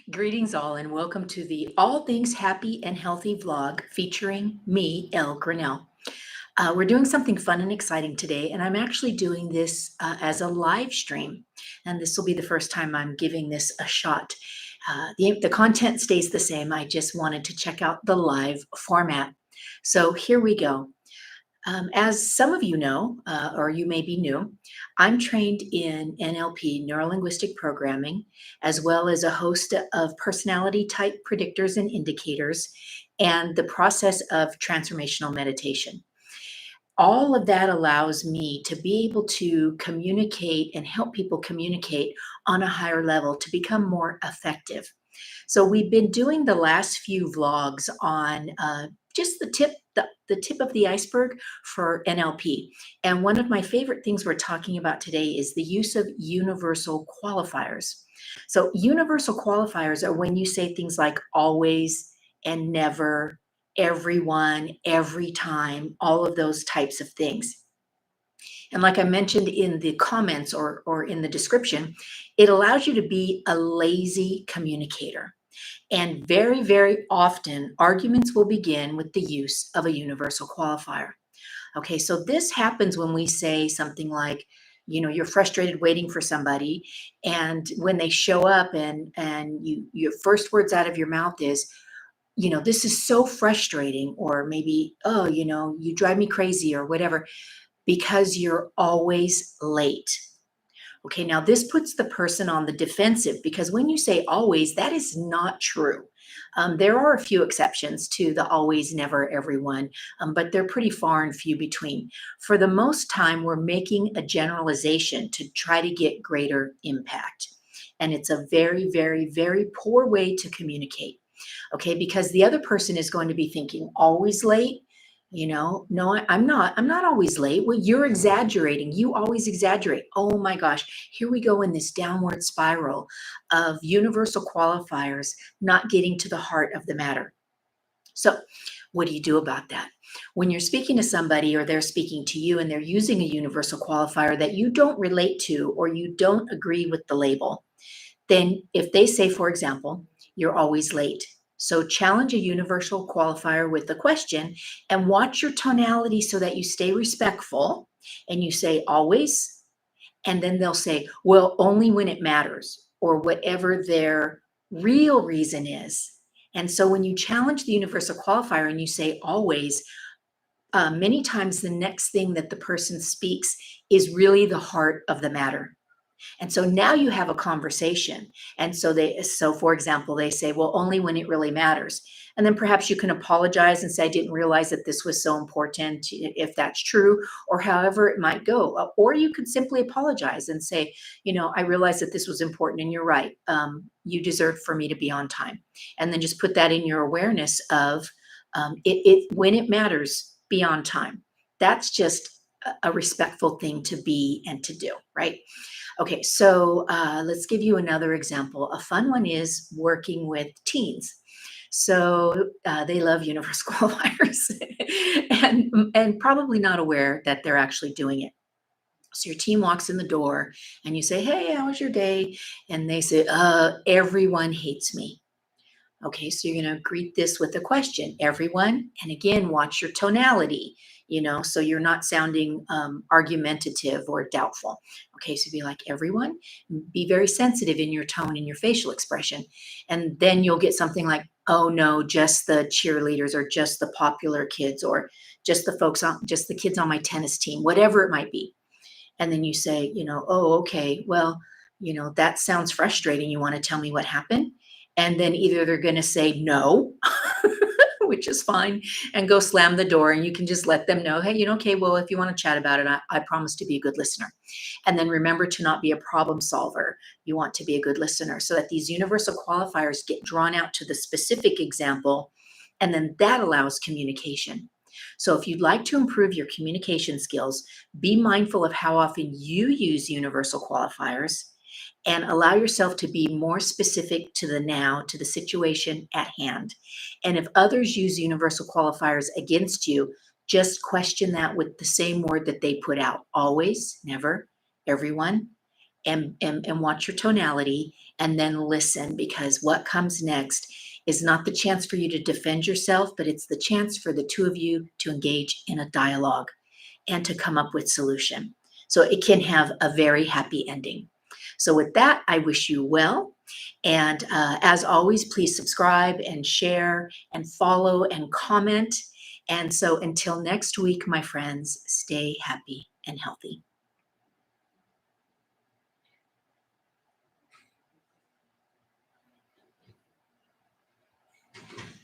Greetings, all, and welcome to the All Things Happy and Healthy vlog featuring me, Elle Grinnell. We're doing something fun and exciting today, and I'm actually doing this as a live stream. And this will be the first time I'm giving this a shot. The content stays the same. I just wanted to check out the live format. So here we go. As some of you know, or you may be new, I'm trained in NLP, neuro-linguistic programming, as well as a host of personality type predictors and indicators, and the process of transformational meditation. All of that allows me to be able to communicate and help people communicate on a higher level to become more effective. So we've been doing the last few vlogs on just the tip of the iceberg for NLP. And one of my favorite things we're talking about today is the use of universal qualifiers. So universal qualifiers are when you say things like always and never, everyone, every time, all of those types of things. And like I mentioned in the comments or in the description, it allows you to be a lazy communicator. And very, very often, arguments will begin with the use of a universal qualifier. Okay, so this happens when we say something like, you're frustrated waiting for somebody, and when they show up and your first words out of your mouth is, this is so frustrating, or maybe, oh, you drive me crazy, or whatever, because you're always late. Okay, now this puts the person on the defensive because when you say always, that is not true. There are a few exceptions to the always, never, everyone, but they're pretty far and few between. For the most time, we're making a generalization to try to get greater impact. And it's a very, very, very poor way to communicate. Okay, because the other person is going to be thinking, always late. No, I'm not always late. Well, you're exaggerating. You always exaggerate. Oh my gosh, here we go in this downward spiral of universal qualifiers not getting to the heart of the matter. So what do you do about that? When you're speaking to somebody or they're speaking to you and they're using a universal qualifier that you don't relate to or you don't agree with the label, then if they say, for example, you're always late. So challenge a universal qualifier with the question and watch your tonality so that you stay respectful and you say always, and then they'll say, well, only when it matters, or whatever their real reason is. And so when you challenge the universal qualifier and you say always, many times the next thing that the person speaks is really the heart of the matter. And so now you have a conversation. And so for example, they say, well, only when it really matters. And then perhaps you can apologize and say, I didn't realize that this was so important, if that's true, or however it might go. Or you could simply apologize and say, I realize that this was important and you're right. You deserve for me to be on time. And then just put that in your awareness of when it matters, be on time. That's just a respectful thing to be and to do, right? Okay, so let's give you another example. A fun one is working with teens. So they love universal qualifiers and probably not aware that they're actually doing it. So your teen walks in the door and you say, hey, how was your day? And they say, everyone hates me. Okay, so you're going to greet this with a question, everyone. And again, watch your tonality, so you're not sounding argumentative or doubtful. Okay, so be like, everyone, be very sensitive in your tone and your facial expression. And then you'll get something like, oh no, just the cheerleaders or just the popular kids or just the kids on my tennis team, whatever it might be. And then you say, oh, okay, well, that sounds frustrating. You want to tell me what happened? And then either they're going to say no, which is fine, and go slam the door. And you can just let them know, hey, okay, well, if you want to chat about it, I promise to be a good listener. And then remember to not be a problem solver. You want to be a good listener so that these universal qualifiers get drawn out to the specific example. And then that allows communication. So if you'd like to improve your communication skills, be mindful of how often you use universal qualifiers and allow yourself to be more specific to the now, to the situation at hand. And if others use universal qualifiers against you, just question that with the same word that they put out. Always, never, everyone. and watch your tonality, and then listen, because what comes next is not the chance for you to defend yourself, but it's the chance for the two of you to engage in a dialogue and to come up with solution. So it can have a very happy ending. So with that, I wish you well. And as always, please subscribe and share and follow and comment. And so until next week, my friends, stay happy and healthy.